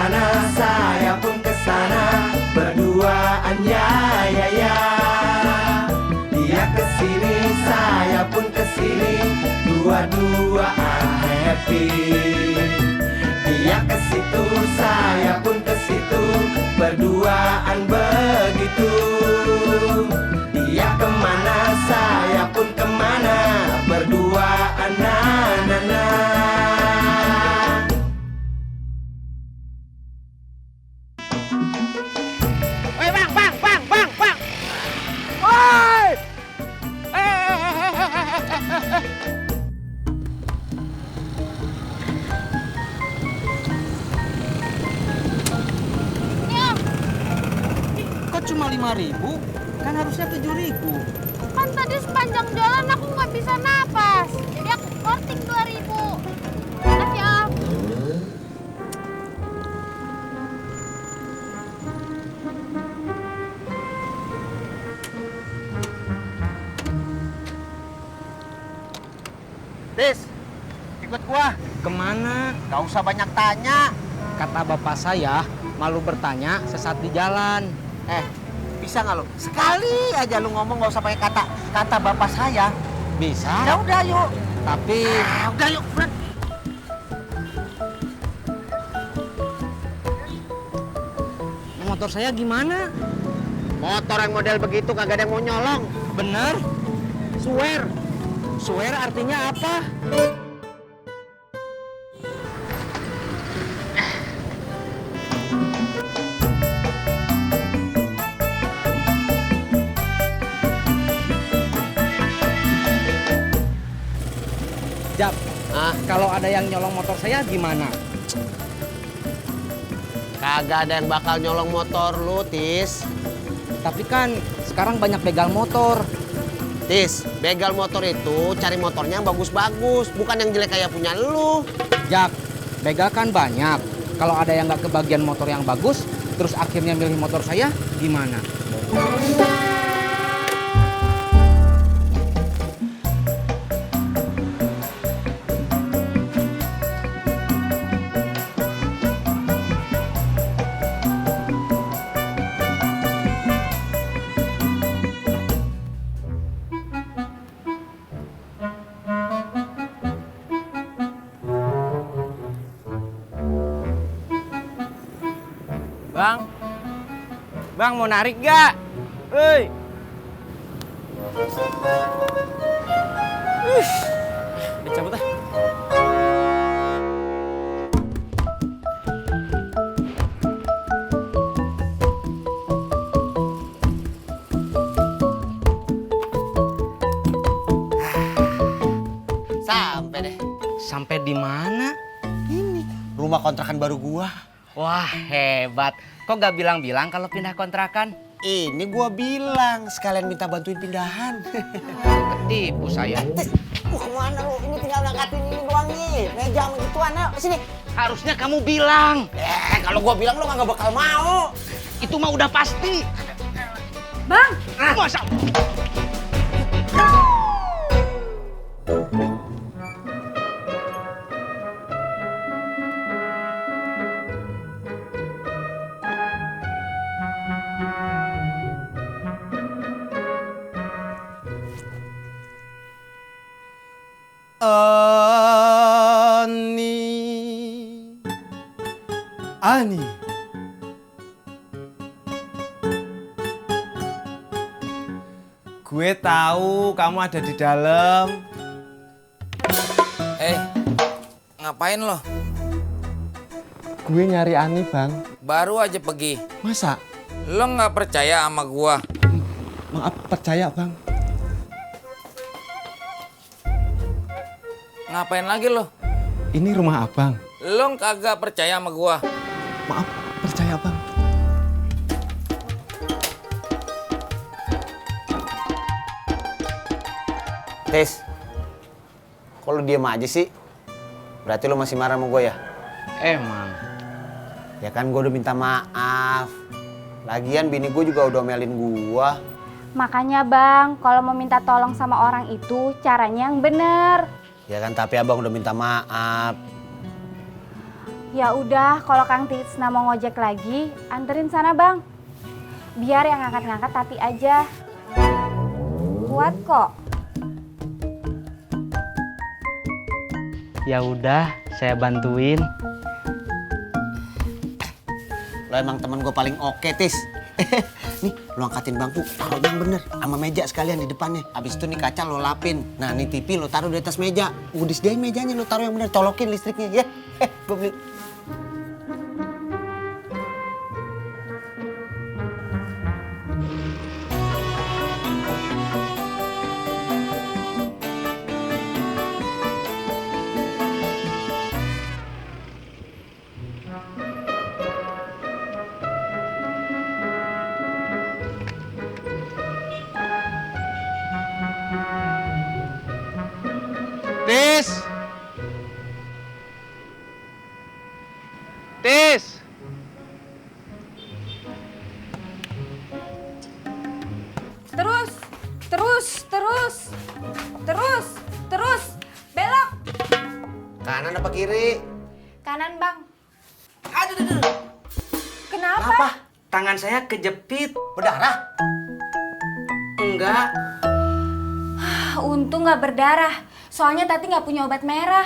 kesana, saya pun kesana, berduaan ya ya ya. Dia kesini, saya pun kesini, dua-duaan happy. Dia ke situ, saya pun ke situ, berduaan begitu. Dia kemana, saya pun kemana, berduaan na na na. Woi bang. Woi! Kok cuma 5.000? Kan harusnya 7.000. Kan tadi sepanjang jalan aku nggak bisa napas. Jadi aku korting 2.000. Makasih Om. Tis, ikut gua. Kemana? Gak usah banyak tanya. Kata bapak saya, malu bertanya sesat di jalan. Bisa nggak lo? Sekali aja lu ngomong nggak usah pakai kata bapak saya. Bisa. Ya udah yuk. Tapi Udah yuk. Fred. motor saya gimana? Motor yang model begitu kagak ada yang mau nyolong. Bener? Swear. Swear artinya apa? Jap, kalau ada yang nyolong motor saya gimana? Kagak ada yang bakal nyolong motor lu, Tis. Tapi kan sekarang banyak begal motor. Tis, begal motor itu cari motornya yang bagus-bagus, bukan yang jelek kayak punya lu. Jak, begal kan banyak. Kalau ada yang nggak kebagian motor yang bagus, terus akhirnya milih motor saya, gimana? Bang, mau narik gak? Hei. Dicabut ah. Sampai deh. Sampai di mana? Rumah kontrakan baru gua. Wah, hebat. Kok gak bilang-bilang kalau pindah kontrakan? Ini gua bilang sekalian minta bantuin pindahan. Ketipu saya. Tis, mau kemana lu? Ini tinggal ngangkatin ini doang nih. Meja sama gituan, ayo kesini. Harusnya kamu bilang. Kalau gua bilang lu kagak bakal mau. Itu mah udah pasti. Bang, Masa? Ani. Gue tahu kamu ada di dalam. Ngapain lo? Gue nyari Ani, Bang. Baru aja pergi. Masa? Lo nggak percaya sama gua? Maaf, percaya, Bang. Ngapain lagi lo? Ini rumah Abang. Lo kagak percaya sama gua? Maaf, percaya, Bang. Tis, kok lu diem aja sih? Berarti lu masih marah sama gue ya? Emang. Ya kan gue udah minta maaf. Lagian bini gue juga udah omelin gue. makanya Bang, kalau mau minta tolong sama orang itu caranya yang bener. Ya kan tapi abang udah minta maaf. Ya udah, kalau Kang Tisna mau ngojek lagi, anterin sana Bang. Biar yang ngangkat-ngangkat Tati aja. Kuat kok. Ya udah, saya bantuin. Lo emang temen gue paling oke, Tis. Nih, lo angkatin bangku, taruh yang bener. Sama meja sekalian di depannya. Abis itu nih kaca lo lapin. Nah, nih TV lo taruh di atas meja. Udah disediain mejanya, lo taruh yang bener. Colokin listriknya, ya. Gue beli. Tis! Tis! Terus. Belok. Kanan apa kiri? Kanan Bang. Aduh. Kenapa? Tangan saya kejepit. Berdarah? Enggak. Untung nggak berdarah. Soalnya Tati nggak punya obat merah.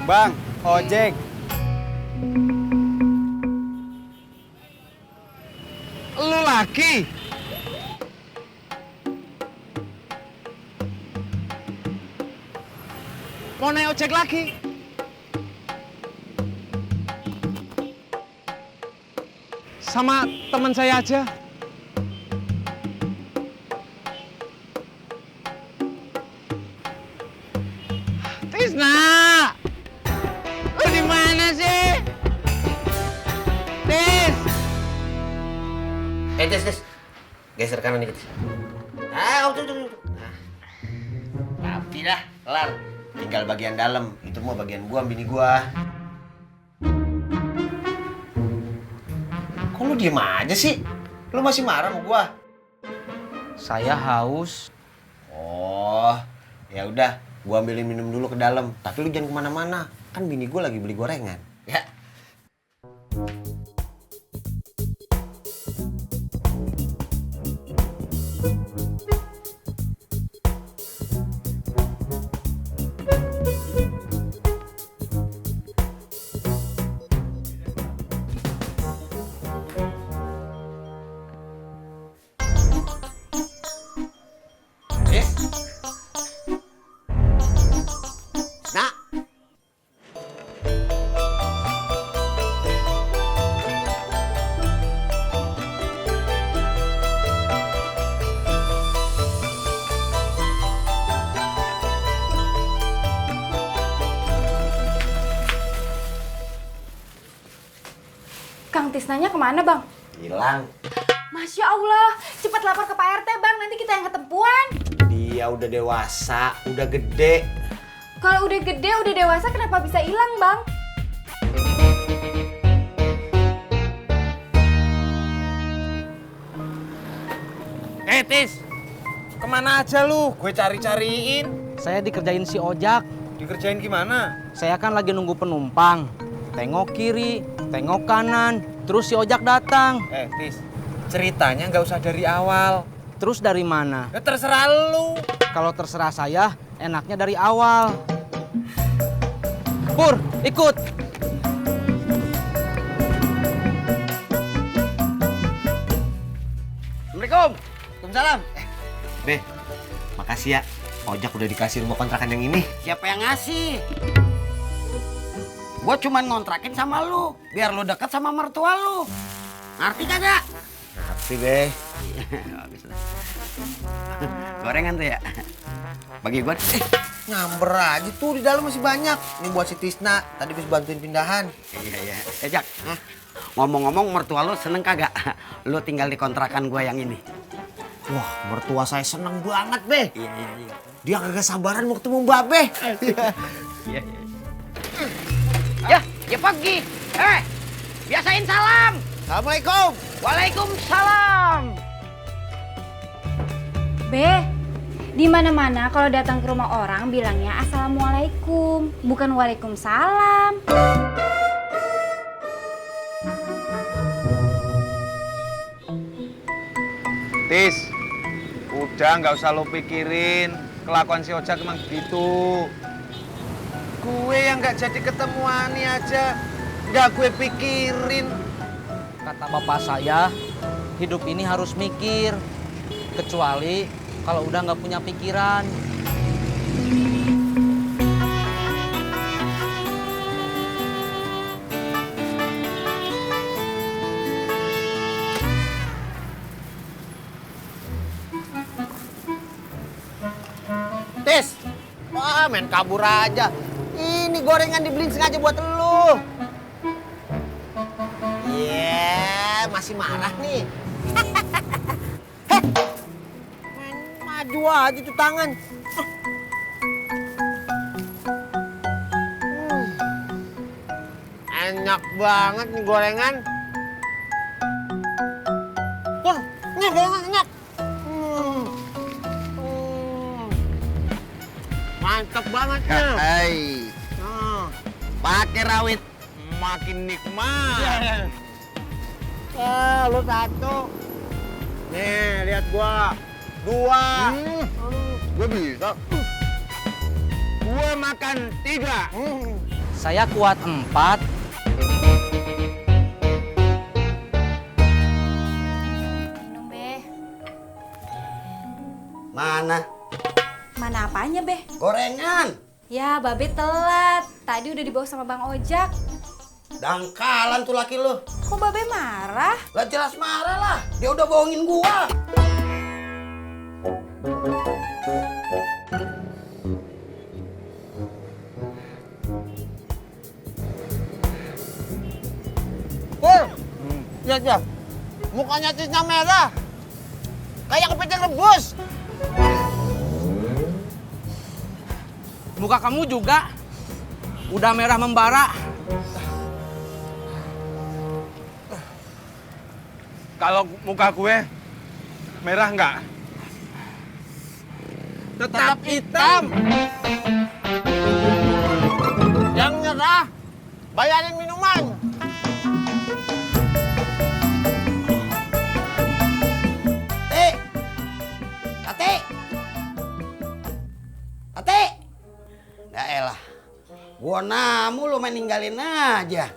Bang, ojek. Lu laki? Mau naik ojek lagi? Sama teman saya aja. Tisna! Lu di mana sih? Tis! Tis. Geser kanan dikit. Udah. Nah, rapi dah, kelar. Tinggal bagian dalam. Itu mau bagian gua, bini gua. Kok lu diem aja sih? Lu masih marah sama gua? Saya haus. Oh, ya udah. Gua ambilin minum dulu ke dalam. Tapi lu jangan kemana-mana. Kan bini gua lagi beli gorengan. Ya. Nah. Kang Tisnanya kemana Bang? Hilang. Masya Allah, cepat lapor ke Pak RT Bang, nanti kita yang ketempuan. Dia udah dewasa, udah gede. Kalau udah gede, udah dewasa, kenapa bisa hilang Bang? Tis, kemana aja lu? Gue cari-cariin. Saya dikerjain si Ojak. Dikerjain gimana? Saya kan lagi nunggu penumpang. Tengok kiri, tengok kanan, terus si Ojak datang. Tis, ceritanya nggak usah dari awal. Terus dari mana? Ya terserah lu. Kalau terserah saya, enaknya dari awal. Pur, ikut. Assalamualaikum. Waalaikumsalam. Be, makasih ya. Ojak udah dikasih rumah kontrakan yang ini. Siapa yang ngasih? Gua cuman ngontrakin sama lu, biar lu deket sama mertua lu. Ngerti kagak? Ngerti, Be. Bagus lah. Gorengan tuh ya? Bagi gua. Nyamber aja tuh, di dalam masih banyak. Ini buat si Tisna, tadi bisa bantuin pindahan. Iya. Jak, ngomong-ngomong mertua lu seneng kagak? Lu tinggal di kontrakan gua yang ini. Wah, mertua saya seneng banget, Be. Dia kagak sabaran mau ketemu Mbak Be. Ya pergi. Biasain salam. Assalamualaikum. Waalaikumsalam. Be, di mana-mana kalau datang ke rumah orang bilangnya assalamualaikum, bukan waalaikumsalam. Tis, udah nggak usah lo pikirin. Kelakuan si Ojak emang begitu. Gue yang nggak jadi ketemu Ani aja, nggak gue pikirin. Kata bapak saya, hidup ini harus mikir. Kecuali kalau udah nggak punya pikiran. Tis. Wah, main kabur aja. Ini gorengan dibeliin sengaja buat lu. Masih marah nih. Main maju aja tuh tangan. Enak banget nih gorengan. Wah, ini gorengan enak. Mantap banget ya. Hai, Pakai rawit. makin nikmat. Lu satu. Nih, lihat gua. 2. Gue bisa. Gue makan 3. Saya kuat 4. Minum, Be. Mana? Mana apanya, Be? Gorengan. Ya, Babe telat. Tadi udah dibawa sama Bang Ojak. Dangkalan tuh laki lu. Kok Babe marah? Lah jelas marah lah. Dia udah bohongin gua. Pur, lihat ya. Mukanya Tisna merah. Kayak kepiting rebus. Muka kamu juga udah merah membara. Kalau muka gue merah nggak? Tetap hitam. Yang nyerah, bayarin minuman. Tati. Ya elah, gua namu lu main ninggalin aja.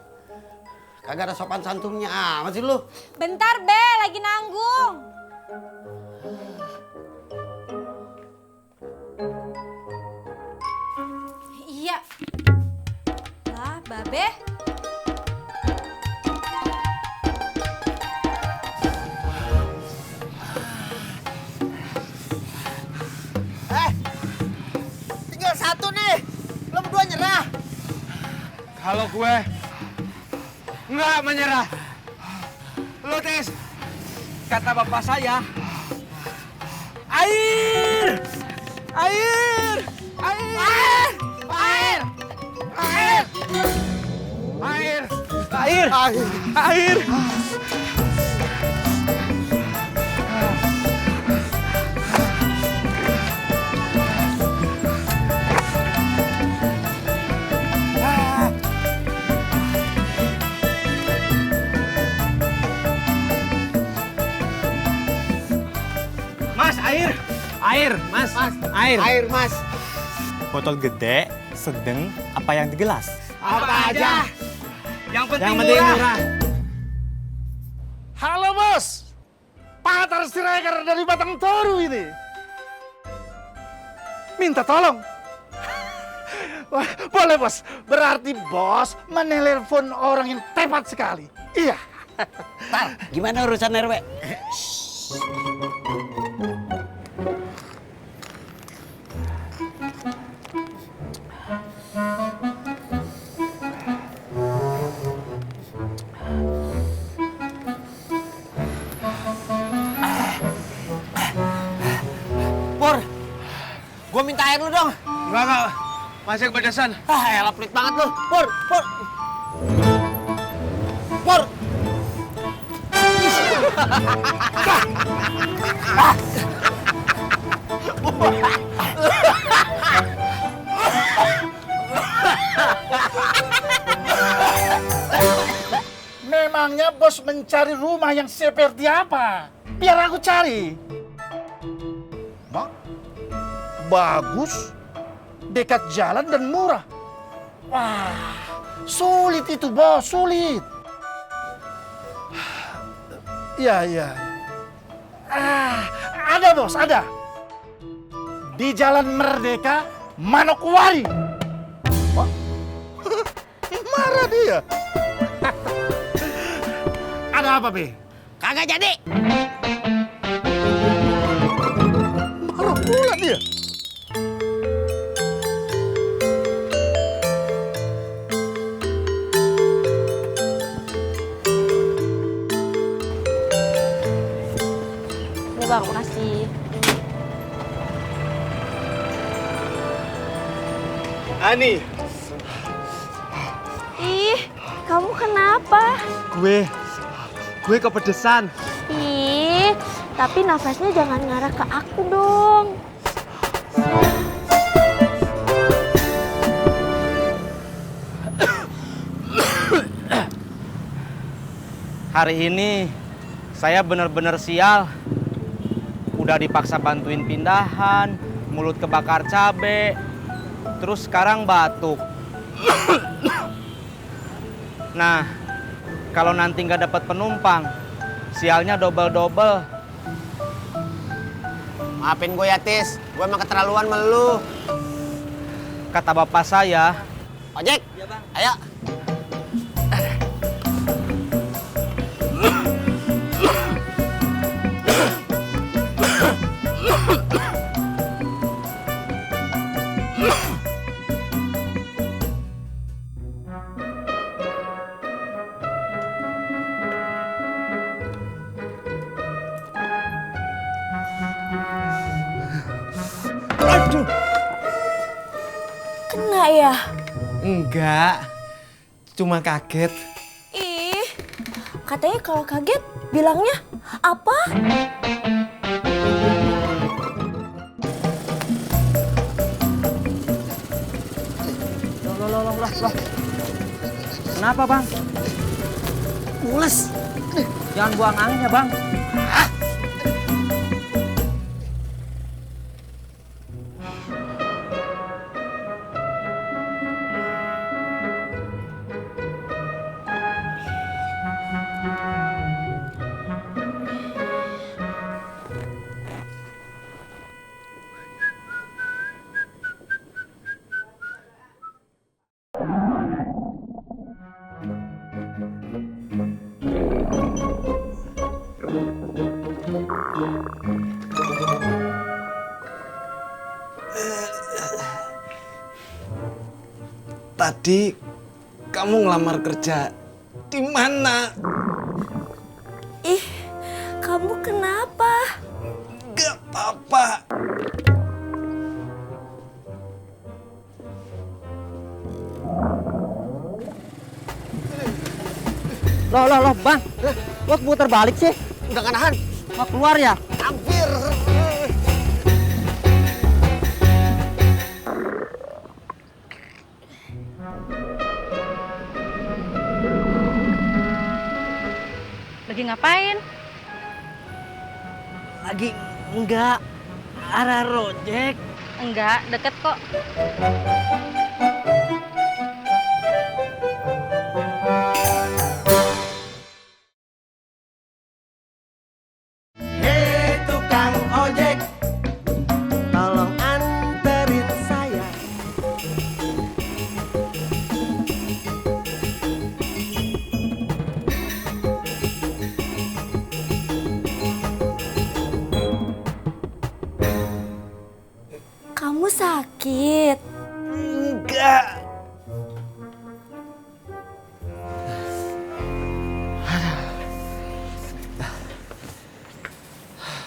Kagak ada sopan santunnya amat sih lu. Bentar, Be, lagi nanggung. Iya. Lah, Babe. Tinggal satu nih, lu berdua nyerah. Kalau gue nggak menyerah. Lo Tis, Kata bapak saya, air! Air! Air! Air! Air! air. Air! Air! Mas, air! Air, Mas! Air! Air, Mas. Botol gede, sedang, apa yang di gelas? Apa aja? Yang penting murah. Halo bos, Pak Siregar dari Batang Toru ini. Minta tolong. Wah, boleh bos, berarti bos menelpon orang yang tepat sekali. Iya. Gimana urusan RW? air lu dong. Enggak. Masih kepedesan. Elah pelit banget lu. Pur. Pur. Memangnya bos mencari rumah yang seperti apa? Biar aku cari. Bagus, dekat jalan dan murah. Wah, sulit itu bos, sulit. Iya. Ada bos, ada. Di Jalan Merdeka, Manokwari. Wah, marah dia. Ada apa, Be? Kagak jadi. Marah pula dia. Ya bang, makasih. Ani, Ih, kamu kenapa? gue kepedesan. Ih, tapi nafasnya jangan ngarah ke aku dong. Hari ini saya bener-bener sial. Udah dipaksa bantuin pindahan, mulut kebakar cabe, terus sekarang batuk. Nah, kalau nanti nggak dapat penumpang, sialnya double-double. Maafin gue ya, Tis. Gue emang keterlaluan sama lu. Kata bapak saya, Ojek. Iya, Bang. Ayo. Kena ya? Enggak, cuma kaget. Ih, katanya kalau kaget bilangnya apa? Loh. Kenapa bang? Mules. Jangan buang angin ya bang. Tadi kamu ngelamar kerja di mana? Ih, kamu kenapa? Gak apa-apa. Loh bang, lo putar balik sih? Udah gak nahan. Mau keluar ya? Hampir. Lagi ngapain? Lagi enggak. Arah rojek. Enggak, deket kok. Hei tukang ojek, tolong anterin saya. Kamu sakit? Enggak.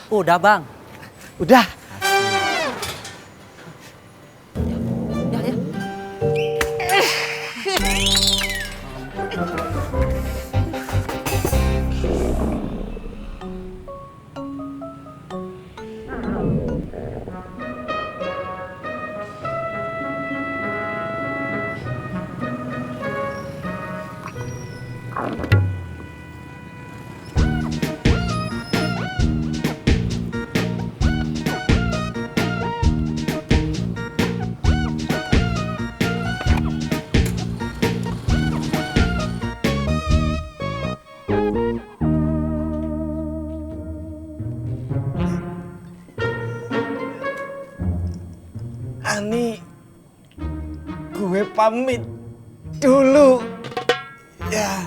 Udah bang. Udah. Ani, gue pamit dulu. Ya.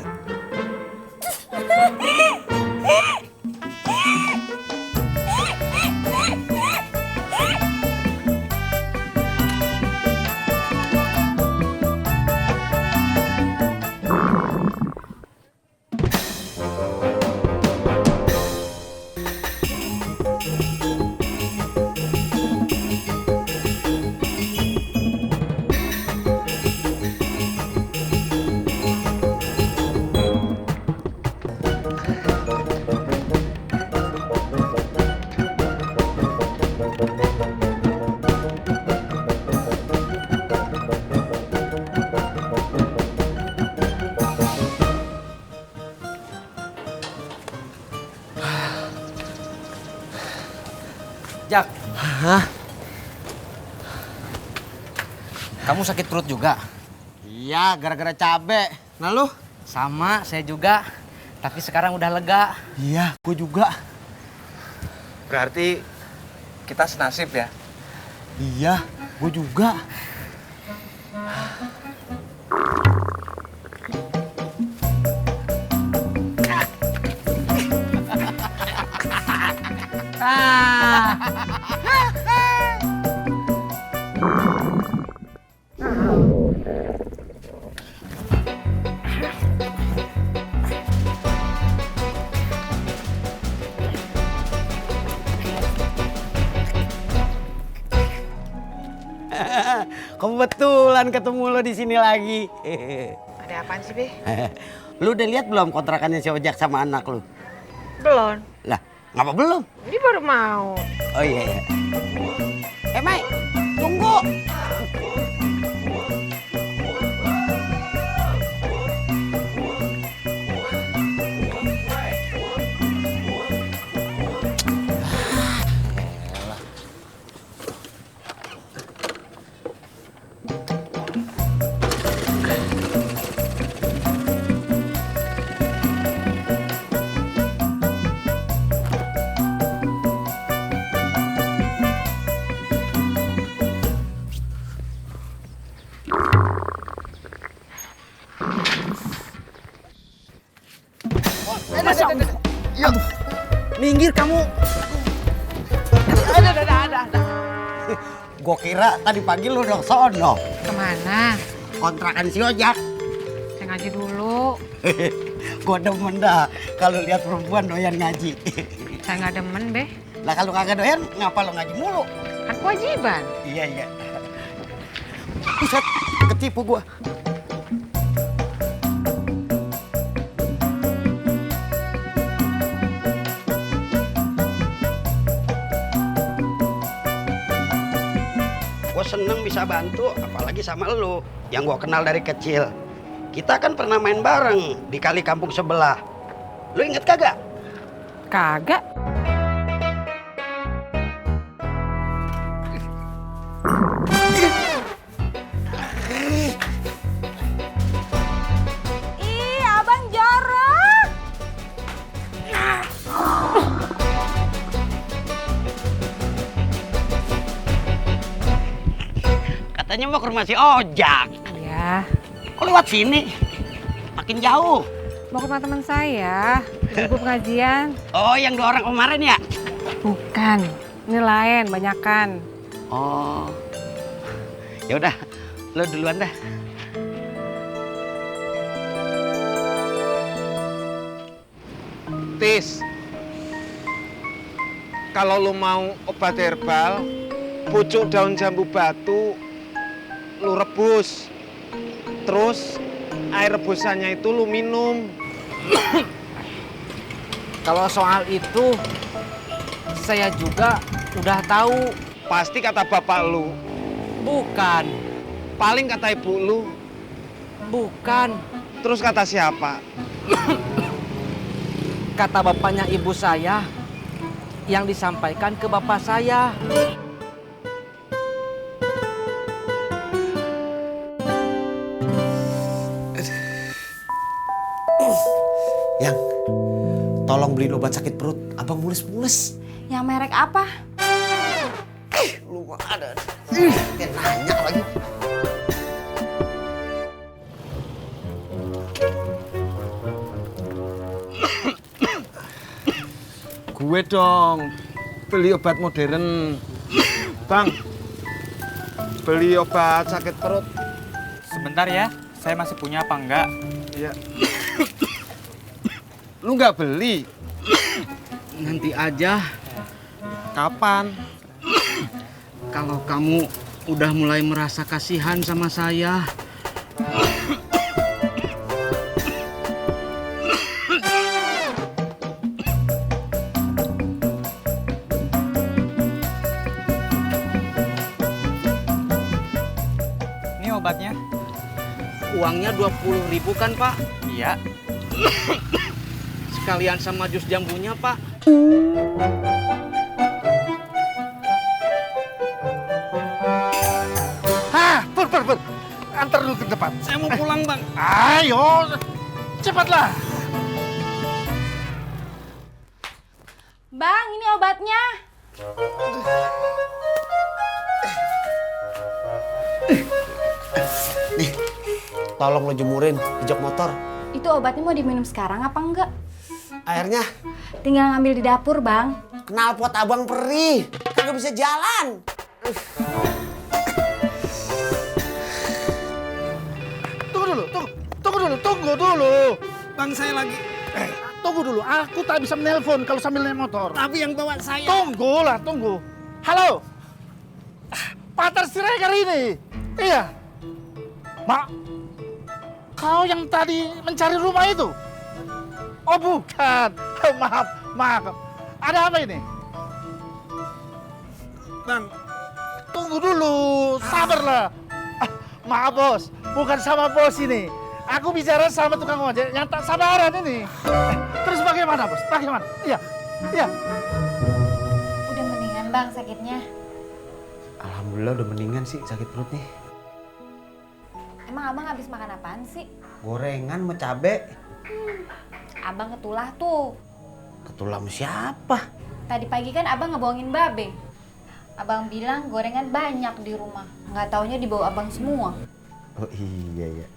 Jak, Hah? kamu sakit perut juga? Iya, gara-gara cabe. Nah lu? Sama, saya juga. Tapi sekarang udah lega. Iya, gue juga. Berarti kita senasib ya? Iya, gue juga. Kebetulan ketemu lo di sini lagi. Ada apaan sih, Be? Lu udah lihat belum kontrakannya si Ojak sama anak lu? Belum. Lah, ngapa belum? Ini baru mau. Oh iya, iya. Mai, tunggu. Minggir kamu. Ada. Gua kira tadi pagi lu udah sono. Kemana? Kontrakan si Ojak. Saya ngaji dulu. Gua demen dah kalau lihat perempuan doyan ngaji. Saya nggak demen, Be. Lah kalau kagak doyan, ngapa lo ngaji mulu? Kan kewajiban. Iya. Buset, ketipu gua. Gue seneng bisa bantu, apalagi sama lu yang gue kenal dari kecil. Kita kan pernah main bareng di kali kampung sebelah. Lu inget kagak? Kagak. Ih, abang jorok. Katanya mau ke rumah si Ojak. Iya. Kok lewat sini? Makin jauh. Mau ke rumah teman saya. Ibu pengajian. Oh, yang 2 orang kemarin ya? Bukan. Ini lain, banyakan. Oh. Ya udah, lo duluan dah. Tis, kalau lu mau obat herbal, pucuk daun jambu batu, lu rebus. Terus air rebusannya itu lu minum. Kalau soal itu, saya juga udah tahu. Pasti kata bapak lu. Bukan, Paling kata ibu lu. bukan. Terus kata siapa? Kata bapaknya ibu saya yang disampaikan ke bapak saya. Yang, tolong beliin obat sakit perut. Abang mules-mules. Yang merek apa? Lu ada. Kayak nanya lagi. Gue dong, beli obat modern. Bang, beli obat sakit perut. Sebentar ya, saya masih punya apa enggak? Ya. Lu nggak beli? Nanti aja Kapan? kalau kamu udah mulai merasa kasihan sama saya. Ini obatnya? Uangnya 20.000 kan, Pak? Iya. Sekalian sama jus jambunya, Pak. Hah, Pur. Antar dulu ke depan. Saya mau pulang, Bang. Ayo, cepatlah. Bang, ini obatnya. Nih, tolong lo jemurin di jok motor. Itu obatnya mau diminum sekarang apa enggak? Airnya Tinggal ngambil di dapur, Bang. knalpot abang perih. Kagak bisa jalan. Tunggu dulu. Bang, saya lagi. Tunggu dulu, aku tak bisa menelpon kalau sambil naik motor. Tapi yang bawa saya. Tunggu. Halo, Patar Siregar ini. Iya. Mak, kau yang tadi mencari rumah itu? Oh bukan, maaf. Ada apa ini? Bang, Tunggu dulu, sabarlah. Maaf bos, bukan sama bos ini. Aku bicara sama tukang ojek yang tak sabaran ini. Terus bagaimana bos? Bagaimana? Iya. Udah mendingan, Bang, sakitnya. Alhamdulillah udah mendingan sih sakit perutnya. Emang Abang habis makan apaan sih? Gorengan sama cabe. Abang ketulah tuh. Ketulam siapa? Tadi pagi kan Abang ngebohongin Babe. Abang bilang gorengan banyak di rumah. Nggak taunya dibawa Abang semua. Oh iya.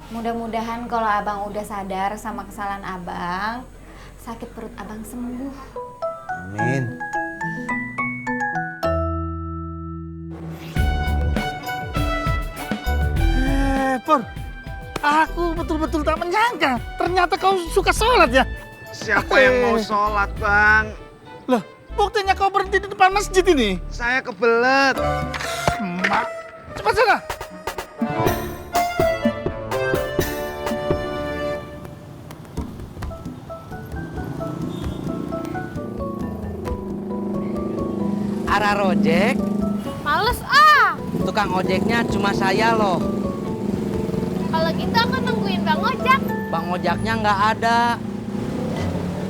Mudah-mudahan kalau Abang udah sadar sama kesalahan Abang, sakit perut Abang sembuh. Amin. Pur, aku betul-betul tak menyangka. Ternyata kau suka sholat ya? Siapa yang mau sholat, Bang? Loh, buktinya kau berhenti di depan masjid ini. Saya kebelet. Mak, cepat sana. arah ojek. Males ah. Tukang ojeknya cuma saya loh. Kalau gitu aku nungguin Bang Ojak. Bang Ojaknya nggak ada.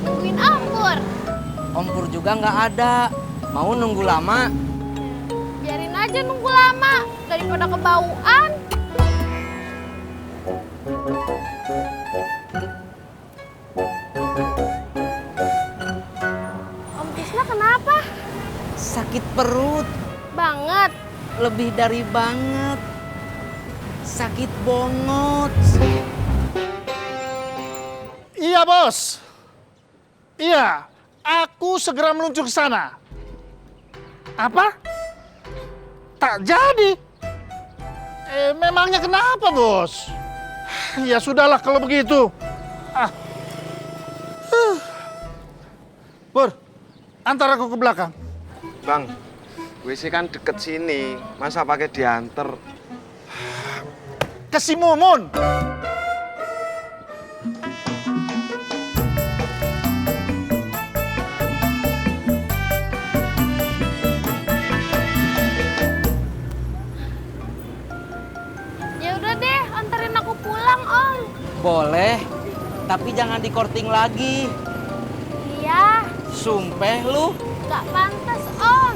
Nungguin Ampur. Om Pur juga nggak ada. Mau nunggu lama? Biarin aja nunggu lama daripada kebauan. Om Tisna kenapa? Sakit perut. Banget. Lebih dari banget. Sakit bongot. Iya bos. Iya, aku segera meluncur ke sana. Apa? Tak jadi. Memangnya kenapa bos? Ya sudahlah kalau begitu. Pur, antar aku ke belakang. Bang, WC kan deket sini. Masa pakai diantar? Ke si Mumun. Ya udah deh, anterin aku pulang, Om. Boleh, tapi jangan di korting lagi. Iya, Sumpeh lu. nggak pantas, Om.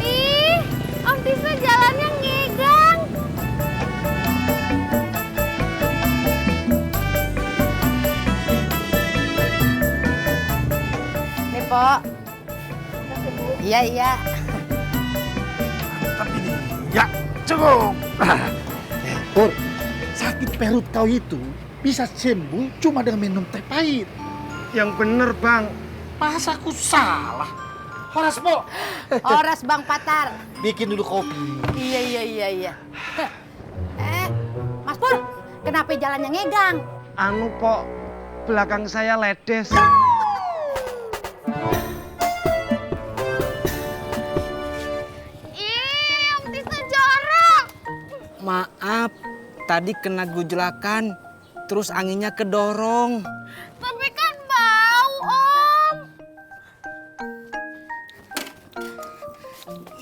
Ih, Om Tisna jalannya ngegang. Nih, Pok. Iya, iya. Tapi nih, ya cukup. Pur, sakit perut kau itu bisa sembuh cuma dengan minum teh pahit. Yang bener, Bang. Pas aku salah. Horas, Po. Horas Bang Patar. Bikin dulu kopi. Iya. Mas Pur, kenapa jalannya ngegang? Anu, Pok, belakang saya ledes. Ih, Om Tisna jorok. Maaf, tadi kena gujlakan, terus anginnya kedorong. Tapi kan bau, Om.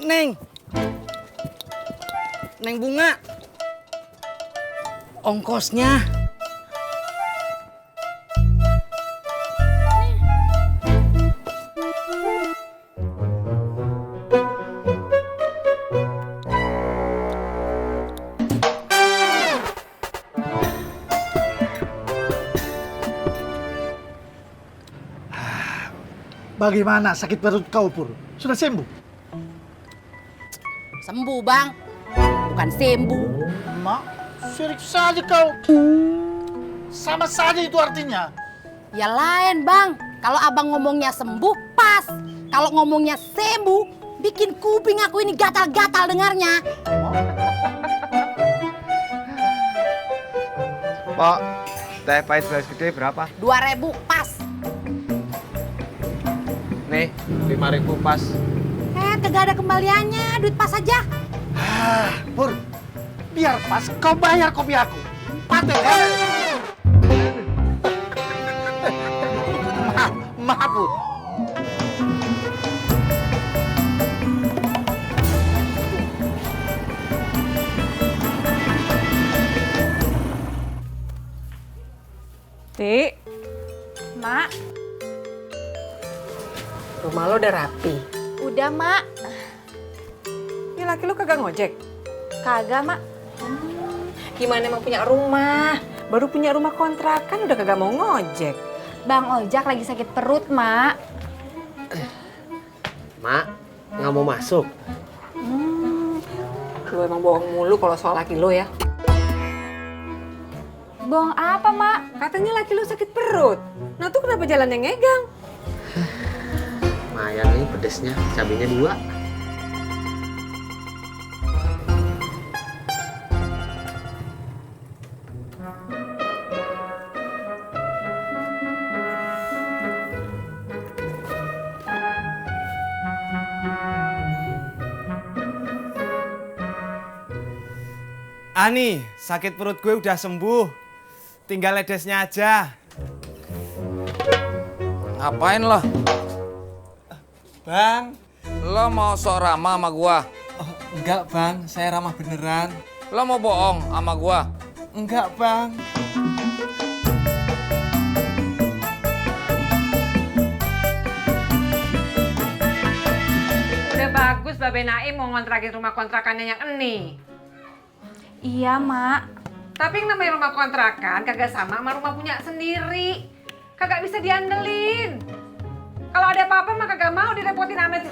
Neng Bunga, ongkosnya. Bagaimana sakit perut kau, Pur? Sudah sembuh? Sembuh Bang, bukan sembuh. Mak, sirik saja kau. Sama saja itu artinya. Ya lain Bang, kalau abang ngomongnya sembuh pas. Kalau ngomongnya sembuh, bikin kuping aku ini gatal-gatal dengarnya. Pok, teh pahit gelas gede berapa? 2.000 pas. Nih, 5.000 pas. Kagak ada kembaliannya, duit pas aja. Pur, biar pas kau bayar kopi aku. Paten. Maaf, Pur. Ti, Mak. Rumah lo udah rapi. Udah, Mak. Ini laki lo kagak ngojek? Kagak, Mak. Gimana emang punya rumah? Baru punya rumah kontrakan udah kagak mau ngojek. Bang Ojak lagi sakit perut, Mak. Mak, nggak mau masuk. Lo emang bohong mulu kalau soal laki lo ya. Bohong apa, Mak? Katanya laki lo sakit perut. Nah tuh kenapa jalannya ngegang? Lumayan nih pedesnya, cabenya 2. Ani, sakit perut gue udah sembuh. Tinggal ledesnya aja. Ngapain lo? Bang. Lo mau sok ramah sama gua? Oh, enggak, Bang. Saya ramah beneran. Lo mau bohong sama gua? Enggak, Bang. Udah bagus Babe Naim mau ngontrakin rumah kontrakannya yang ini. Iya, Mak. Tapi yang namanya rumah kontrakan kagak sama rumah punya sendiri. Kagak bisa diandelin. Kalau ada apa-apa mah kagak mau direpotin amat.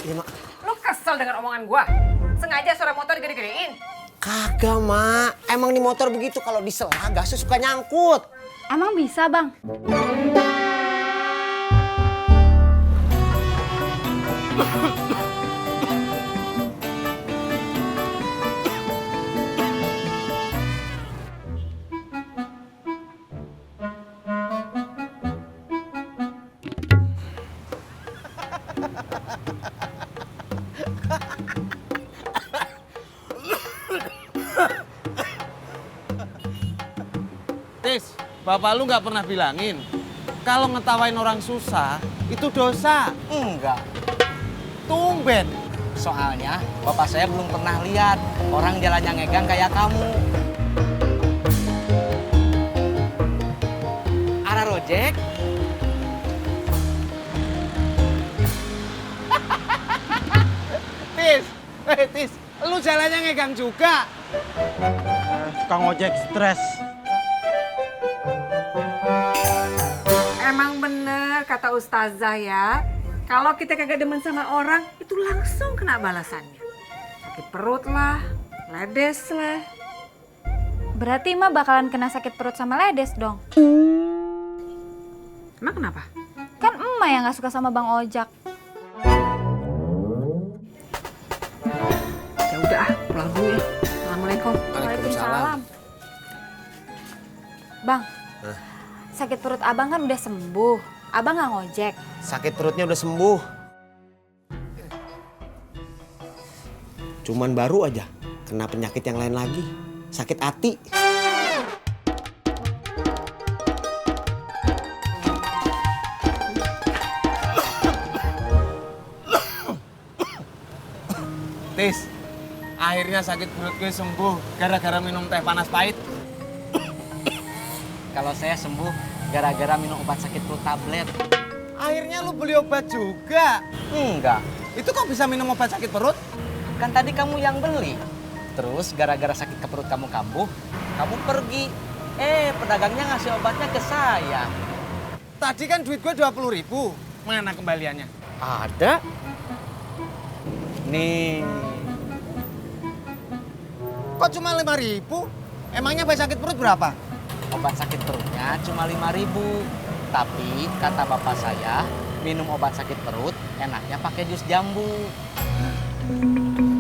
Iya, Mak. Lu kesel dengan omongan gua? Sengaja suara motor gede-gedein? Kagak, Mak. Emang nih motor begitu kalau disela gasnya suka nyangkut. Emang bisa, Bang? Tis, Bapak lu nggak pernah bilangin kalau ngetawain orang susah itu dosa. Enggak. Tumben. Soalnya bapak saya belum pernah lihat orang jalannya ngegang kayak kamu. Ara Rojek. Tis, lu jalannya ngegang juga. Tukang ojek stres. Emang bener kata Ustazah ya. Kalau kita kagak demen sama orang, itu langsung kena balasannya. Sakit perut lah, ledes lah. Berarti emak bakalan kena sakit perut sama ledes dong. Emang kenapa? Kan emak yang gak suka sama Bang Ojak. Ya udah ah, pulang dulu ya. Assalamualaikum. Waalaikumsalam. Bang, sakit perut abang kan udah sembuh. Abang gak ngojek. Sakit perutnya udah sembuh. Cuman baru aja kena penyakit yang lain lagi. Sakit hati. Tis, akhirnya sakit perut gue sembuh gara-gara minum teh panas pahit. Kalau saya sembuh gara-gara minum obat sakit perut tablet. Akhirnya lu beli obat juga. Enggak. Itu kok bisa minum obat sakit perut? Kan tadi kamu yang beli. Terus gara-gara sakit ke perut kamu kambuh, kamu pergi. Pedagangnya ngasih obatnya ke saya. Tadi kan duit gue 20.000. Mana kembaliannya? Ada. Nih. Kok cuma 5.000? Emangnya obat sakit perut berapa? Obat sakit perutnya cuma 5.000. Tapi kata bapak saya, minum obat sakit perut enaknya pakai jus jambu.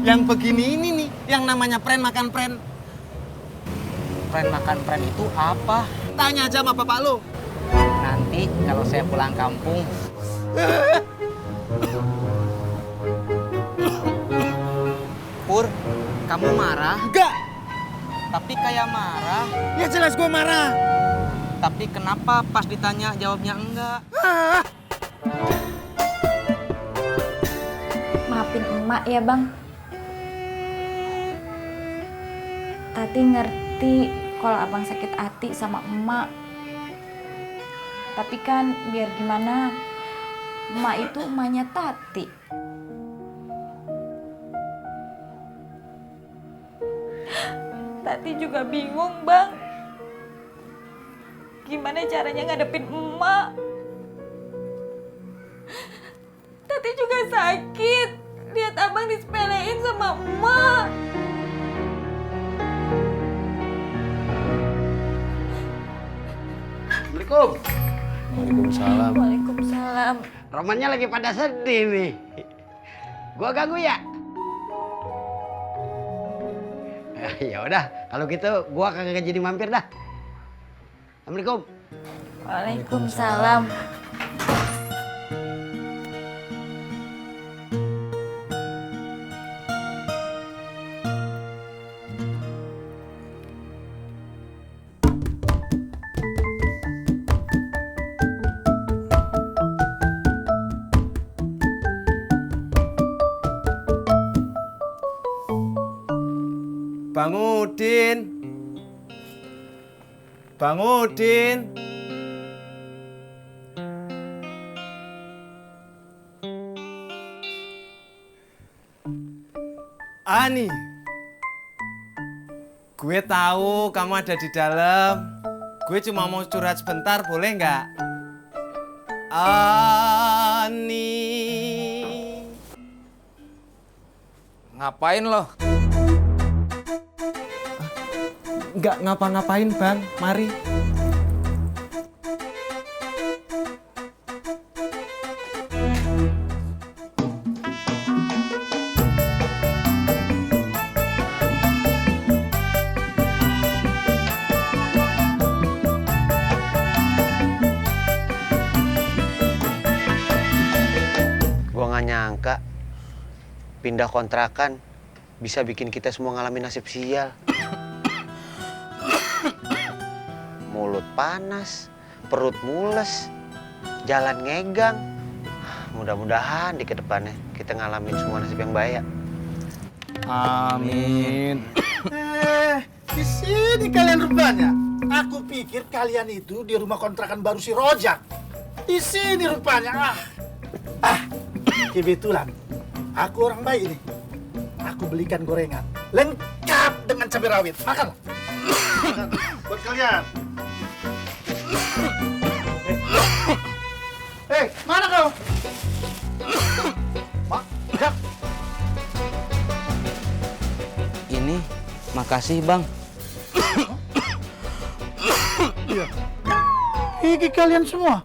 Yang begini ini nih, yang namanya pren makan pren. Pren makan pren itu apa? Tanya aja sama bapak lu. Nanti kalau saya pulang kampung. Pur, kamu marah? Enggak. Tapi kayak marah. Ya jelas gue marah. Tapi kenapa pas ditanya jawabnya enggak? Maafin emak ya bang. Tati ngerti kalau abang sakit hati sama emak. Tapi kan biar gimana, emak itu emaknya Tati. Tati juga bingung bang. Gimana caranya ngadepin emak? Tati juga sakit. Lihat abang disepelein sama emak. Assalamualaikum. Waalaikumsalam. Waalaikumsalam. Romannya lagi pada sedih nih. Gua ganggu ya? Ya udah, kalau gitu gua kagak jadi mampir dah. Assalamualaikum. Waalaikumsalam. Bang Udin. Bang Udin. Ani. Gue tahu kamu ada di dalam. Gue cuma mau curhat sebentar, boleh nggak? Ani. Ngapain lo? Nggak ngapa-ngapain bang, mari. Gua nggak nyangka pindah kontrakan bisa bikin kita semua ngalamin nasib sial. mulut panas, perut mules, jalan ngegang. Mudah-mudahan di kedepannya kita ngalamin semua nasib yang baik. Amin. Di sini kalian rupanya. Aku pikir kalian itu di rumah kontrakan baru si Rojak. Di sini rupanya. Kebetulan aku orang baik nih. Aku belikan gorengan lengkap dengan cabai rawit. Makan. Buat kalian. Hei, mana kau? Ini, makasih Bang. Iya. Ini kalian semua.